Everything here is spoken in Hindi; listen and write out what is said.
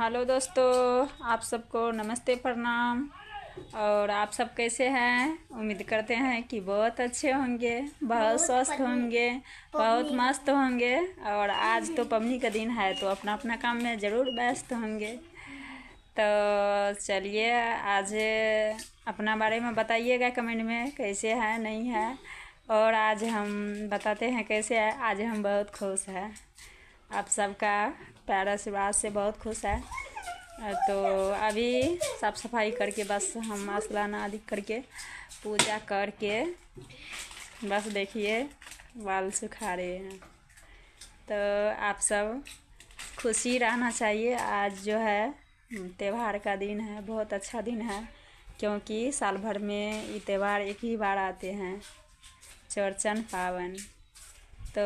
हेलो दोस्तों, आप सबको नमस्ते प्रणाम। और आप सब कैसे हैं? उम्मीद करते हैं कि बहुत अच्छे होंगे, बहुत स्वस्थ होंगे, बहुत मस्त होंगे। और आज तो पबनी का दिन है तो अपना अपना काम में ज़रूर व्यस्त होंगे। तो चलिए आज अपना बारे में बताइएगा कमेंट में कैसे है नहीं है। और आज हम बताते हैं कैसे है। आज हम बहुत खुश हैं, आप सबका प्यार आशीर्वाद से बहुत खुश है। तो अभी साफ़ सफाई करके बस हम स्नान आदि करके पूजा करके बस देखिए बाल सुखा रहे हैं। तो आप सब खुशी रहना चाहिए। आज जो है त्यौहार का दिन है, बहुत अच्छा दिन है क्योंकि साल भर में ये त्यौहार एक ही बार आते हैं, चौरचन पावन। तो